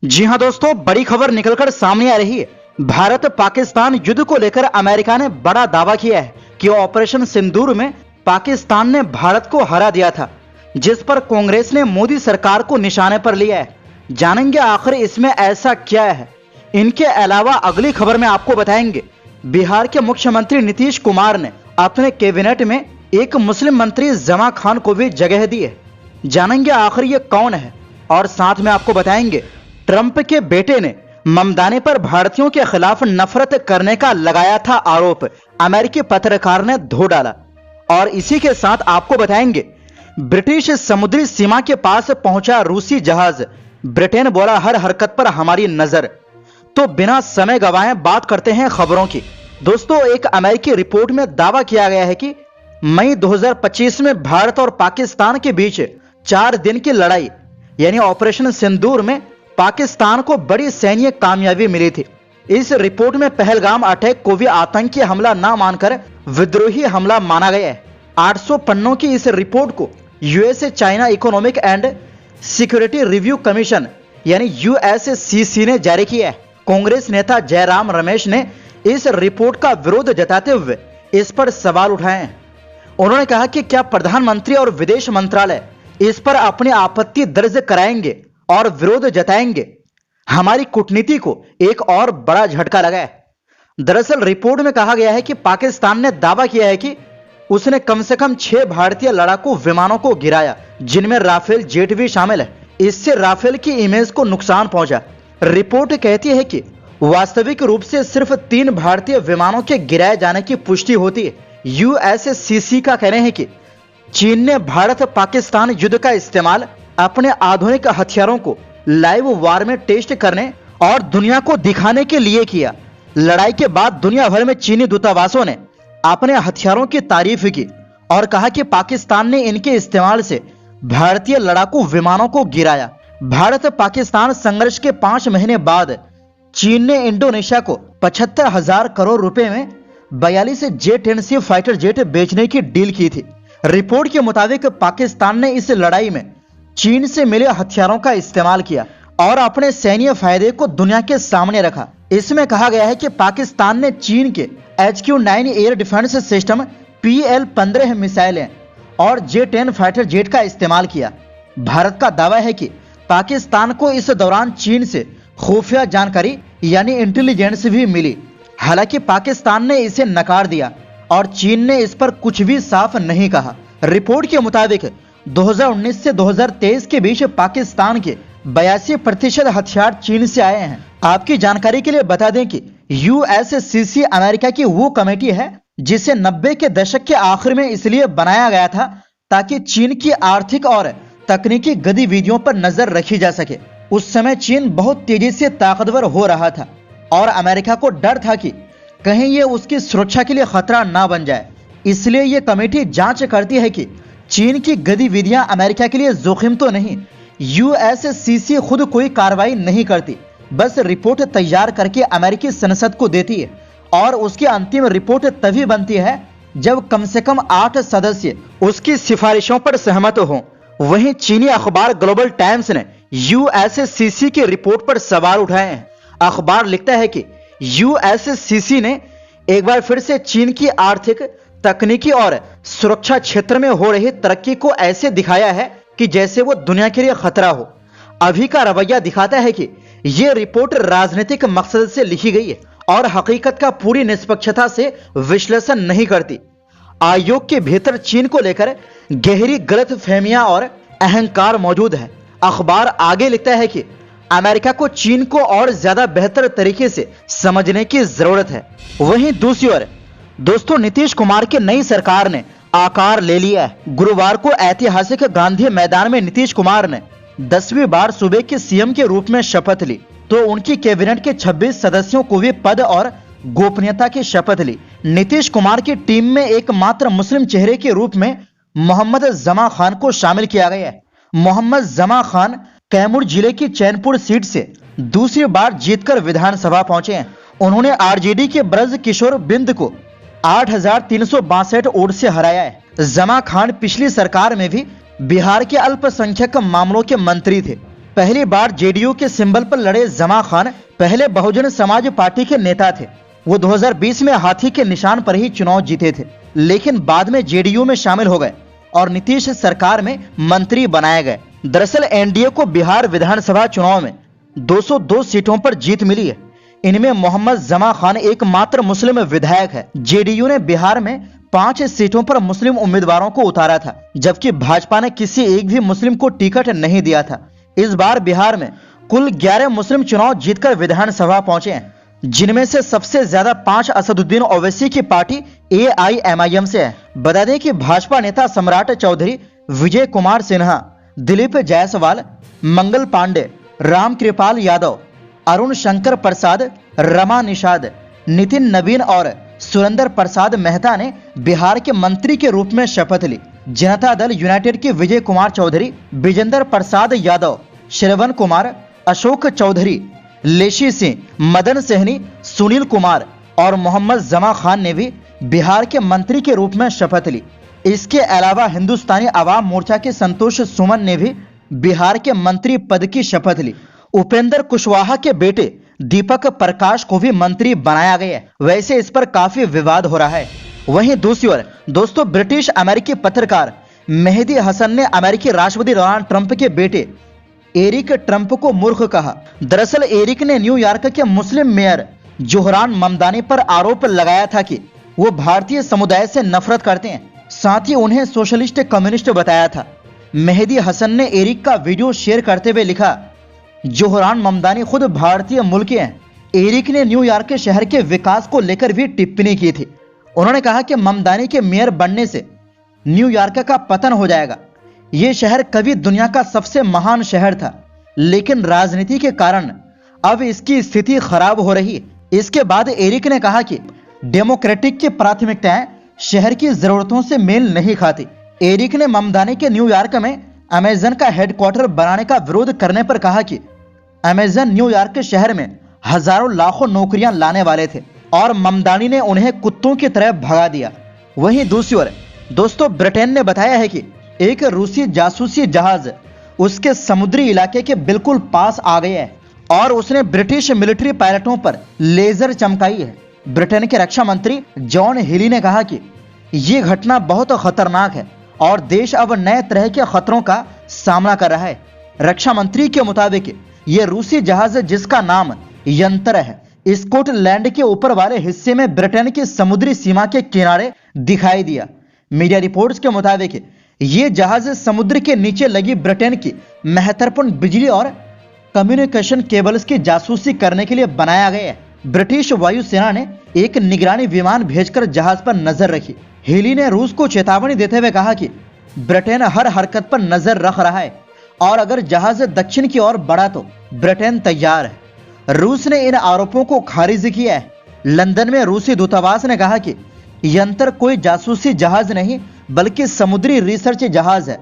जी हां दोस्तों, बड़ी खबर निकलकर सामने आ रही है। भारत पाकिस्तान युद्ध को लेकर अमेरिका ने बड़ा दावा किया है कि ऑपरेशन सिंदूर में पाकिस्तान ने भारत को हरा दिया था, जिस पर कांग्रेस ने मोदी सरकार को निशाने पर लिया है। जानेंगे आखिर इसमें ऐसा क्या है। इनके अलावा अगली खबर में आपको बताएंगे, बिहार के मुख्यमंत्री नीतीश कुमार ने अपने कैबिनेट में एक मुस्लिम मंत्री जमा खान को भी जगह दी है। जानेंगे आखिर ये कौन है, और साथ में आपको बताएंगे ट्रंप के बेटे ने ममदानी पर भारतीयों के खिलाफ नफरत करने का लगाया था आरोप, अमेरिकी पत्रकार ने धो डाला। और इसी के साथ आपको बताएंगे ब्रिटिश समुद्री सीमा के पास पहुंचा रूसी जहाज, ब्रिटेन बोला हर हरकत पर हमारी नजर। तो बिना समय गवाए बात करते हैं खबरों की। दोस्तों, एक अमेरिकी रिपोर्ट में दावा किया गया है कि मई 2025 में भारत और पाकिस्तान के बीच 4 दिन की लड़ाई यानी ऑपरेशन सिंदूर में पाकिस्तान को बड़ी सैन्य कामयाबी मिली थी। इस रिपोर्ट में पहलगाम अटैक को भी आतंकी हमला ना मानकर विद्रोही हमला माना गया है। 800 पन्नों की इस रिपोर्ट को US China economic and security review commission यानी यूएससीसी ने जारी किया है। कांग्रेस नेता जयराम रमेश ने इस रिपोर्ट का विरोध जताते हुए इस पर सवाल उठाए हैं। उन्होंने कहा कि क्या प्रधानमंत्री और विदेश मंत्रालय इस पर अपनी आपत्ति दर्ज कराएंगे और विरोध जताएंगे। हमारी कूटनीति को एक और बड़ा झटका लगा है। दरअसल रिपोर्ट में कहा गया है कि पाकिस्तान ने दावा किया है कि उसने कम से कम 6 भारतीय लड़ाकू विमानों को गिराया, जिनमें राफेल जेट भी शामिल है। इससे राफेल की इमेज को नुकसान पहुंचा। रिपोर्ट कहती है कि वास्तविक रूप से सिर्फ 3 भारतीय विमानों के गिराए जाने की पुष्टि होती है। यूएससीसी का कहना है कि चीन ने भारत पाकिस्तान युद्ध का इस्तेमाल अपने आधुनिक हथियारों को लाइव वार में टेस्ट करने और दुनिया को दिखाने के लिए किया। लड़ाई के बाद दुनिया भर में चीनी दूतावासों ने अपने हथियारों की तारीफ की और कहा कि पाकिस्तान ने इनके इस्तेमाल से भारतीय लड़ाकू विमानों को गिराया। भारत पाकिस्तान संघर्ष के 5 महीने बाद चीन ने इंडोनेशिया को 75,000 करोड़ रुपए में 42 J-10C फाइटर जेट बेचने की डील की थी। रिपोर्ट के मुताबिक पाकिस्तान ने इस लड़ाई में चीन से मिले हथियारों का इस्तेमाल किया और अपने सैन्य फायदे को दुनिया के सामने रखा। इसमें कहा गया है कि पाकिस्तान ने चीन के HQ-9 air defence system, PL-15 मिसाइलें और J-10 फाइटर जेट का इस्तेमाल किया। भारत का दावा है कि पाकिस्तान को इस दौरान चीन से खुफिया जानकारी यानी इंटेलिजेंस भी मिली। हालांकि पाकिस्तान ने इसे नकार दिया और चीन ने इस पर कुछ भी साफ नहीं कहा। रिपोर्ट के मुताबिक 2019 से 2023 के बीच पाकिस्तान के 82% हथियार चीन से आए हैं। आपकी जानकारी के लिए बता दें कि यूएससीसी अमेरिका की वो कमेटी है जिसे 90 के दशक के आखिर में इसलिए बनाया गया था ताकि चीन की आर्थिक और तकनीकी गतिविधियों पर नजर रखी जा सके। उस समय चीन बहुत तेजी से ताकतवर हो रहा था और अमेरिका को डर था कि कहीं ये उसकी सुरक्षा के लिए खतरा ना बन जाए। इसलिए ये कमेटी जांच करती है कि चीन की गतिविधियां अमेरिका के लिए जोखिम तो नहीं। यूएससीसी खुद कोई कार्रवाई नहीं करती, बस रिपोर्ट तैयार करके अमेरिकी संसद को देती है और उसकी अंतिम रिपोर्ट तभी बनती है जब कम से कम 8 सदस्य उसकी सिफारिशों पर सहमत हों। वहीं चीनी अखबार ग्लोबल टाइम्स ने यूएससीसी की रिपोर्ट पर सवाल उठाए हैं। अखबार लिखता है कि यूएससीसी ने एक बार फिर से चीन की आर्थिक, तकनीकी और सुरक्षा क्षेत्र में हो रही तरक्की को ऐसे दिखाया है कि जैसे वो दुनिया के लिए खतरा हो। अभी का रवैया दिखाता है कि ये रिपोर्ट राजनीतिक मकसद से लिखी गई है और हकीकत का पूरी निष्पक्षता से विश्लेषण नहीं करती। आयोग के भीतर चीन को लेकर गहरी गलतफहमियां और अहंकार मौजूद है। अखबार आगे लिखता है कि अमेरिका को चीन को और ज्यादा बेहतर तरीके से समझने की जरूरत है। वहीं दूसरी ओर दोस्तों, नीतीश कुमार की नई सरकार ने आकार ले लिया है। गुरुवार को ऐतिहासिक गांधी मैदान में नीतीश कुमार ने 10वीं बार सूबे के सीएम के रूप में शपथ ली, तो उनकी कैबिनेट के 26 सदस्यों को भी पद और गोपनीयता की शपथ ली। नीतीश कुमार की टीम में एकमात्र मुस्लिम चेहरे के रूप में मोहम्मद जमा खान को शामिल किया गया है। मोहम्मद जमा खान कैमूर जिले की चैनपुर सीट से दूसरी बार जीतकर विधानसभा पहुंचे हैं। उन्होंने आरजेडी के ब्रज किशोर बिंद को 8,362 वोट से हराया है। जमा खान पिछली सरकार में भी बिहार के अल्पसंख्यक मामलों के मंत्री थे। पहली बार जेडीयू के सिंबल पर लड़े जमा खान पहले बहुजन समाज पार्टी के नेता थे। वो 2020 में हाथी के निशान पर ही चुनाव जीते थे, लेकिन बाद में जेडीयू में शामिल हो गए और नीतीश सरकार में मंत्री बनाए गए। दरअसल एनडीए को बिहार विधानसभा चुनाव में 202 सीटों पर जीत मिली है। इनमें मोहम्मद जमा खान एकमात्र मुस्लिम विधायक है। जेडीयू ने बिहार में 5 सीटों पर मुस्लिम उम्मीदवारों को उतारा था, जबकि भाजपा ने किसी एक भी मुस्लिम को टिकट नहीं दिया था। इस बार बिहार में कुल 11 मुस्लिम चुनाव जीतकर विधानसभा पहुंचे हैं, जिनमें से सबसे ज्यादा 5 असदुद्दीन ओवैसी की पार्टी AIMIM से है। बता दें कि भाजपा नेता सम्राट चौधरी, विजय कुमार सिन्हा, दिलीप जायसवाल, मंगल पांडे, राम कृपाल यादव, अरुण शंकर प्रसाद, रमा निषाद, नितिन नवीन और सुरेंद्र प्रसाद मेहता ने बिहार के मंत्री के रूप में शपथ ली। जनता दल यूनाइटेड के विजय कुमार चौधरी, विजेंद्र प्रसाद यादव, श्रवण कुमार, अशोक चौधरी, लेशी सिंह, मदन सहनी, सुनील कुमार और मोहम्मद जमा खान ने भी बिहार के मंत्री के रूप में शपथ ली। इसके अलावा हिंदुस्तानी आवाम मोर्चा के संतोष सुमन ने भी बिहार के मंत्री पद की शपथ ली। उपेंद्र कुशवाहा के बेटे दीपक प्रकाश को भी मंत्री बनाया गया है। वैसे इस पर काफी विवाद हो रहा है। वहीं दूसरी ओर दोस्तों, ब्रिटिश अमेरिकी पत्रकार मेहदी हसन ने अमेरिकी राष्ट्रपति डोनाल्ड ट्रंप के बेटे एरिक ट्रंप को मूर्ख कहा। दरअसल एरिक ने न्यूयॉर्क के मुस्लिम मेयर जोहरान ममदानी पर आरोप लगाया था कि वो भारतीय समुदाय से नफरत करते हैं, साथ ही उन्हें सोशलिस्ट कम्युनिस्ट बताया था। मेहदी हसन ने एरिक का वीडियो शेयर करते हुए लिखा, जोहरान ममदानी खुद भारतीय मूल के हैं। एरिक ने न्यूयॉर्क शहर के विकास को लेकर भी टिप्पणी की थी। उन्होंने कहा कि ममदानी के मेयर बनने से न्यूयॉर्क का पतन हो जाएगा। ये शहर कभी दुनिया का सबसे महान शहर था, लेकिन राजनीति के कारण अब इसकी स्थिति खराब हो रही है। इसके बाद एरिक ने कहा कि डेमोक्रेटिक की प्राथमिकताएं शहर की जरूरतों से मेल नहीं खाती। एरिक ने ममदानी के न्यूयॉर्क में अमेजन का हेडक्वार्टर बनाने का विरोध करने पर कहा कि अमेजन न्यूयॉर्क शहर में हजारों लाखों नौकरियां लाने वाले थे और ममदानी ने उन्हें कुत्तों की तरह भगा दिया। वहीं दूसरी ओर दोस्तों, ब्रिटेन ने बताया है कि एक रूसी जासूसी जहाज उसके समुद्री इलाके के बिल्कुल पास आ गया है और उसने ब्रिटिश मिलिट्री पायलटों पर लेजर चमकाई है। ब्रिटेन के रक्षा मंत्री जॉन हेली ने कहा कि यह घटना बहुत खतरनाक है और देश अब नए तरह के खतरों का सामना कर रहा है। रक्षा मंत्री के मुताबिक यह रूसी जहाज, जिसका नाम यंत्र है, स्कॉटलैंड के ऊपर वाले हिस्से में ब्रिटेन की समुद्री सीमा के किनारे दिखाई दिया। मीडिया रिपोर्ट्स के मुताबिक यह जहाज समुद्र के नीचे लगी ब्रिटेन की महत्वपूर्ण बिजली और कम्युनिकेशन केबल्स की जासूसी करने के लिए बनाया गया है। ब्रिटिश वायुसेना ने एक निगरानी विमान भेजकर जहाज पर नजर रखी। हेली ने रूस को चेतावनी देते हुए कहा कि ब्रिटेन हर हरकत पर नजर रख रहा है और अगर जहाज दक्षिण की ओर बढ़ा तो ब्रिटेन तैयार है। रूस ने इन आरोपों को खारिज किया है। लंदन में रूसी दूतावास ने कहा कि यंत्र कोई जासूसी जहाज नहीं बल्कि समुद्री रिसर्च जहाज है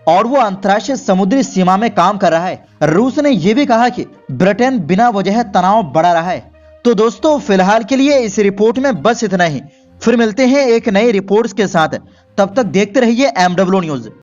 और वो अंतर्राष्ट्रीय समुद्री सीमा में काम कर रहा है। रूस ने यह भी कहा कि ब्रिटेन बिना वजह तनाव बढ़ा रहा है। तो दोस्तों, फिलहाल के लिए इस रिपोर्ट में बस इतना ही। फिर मिलते हैं एक नई रिपोर्ट्स के साथ। तब तक देखते रहिए MW न्यूज।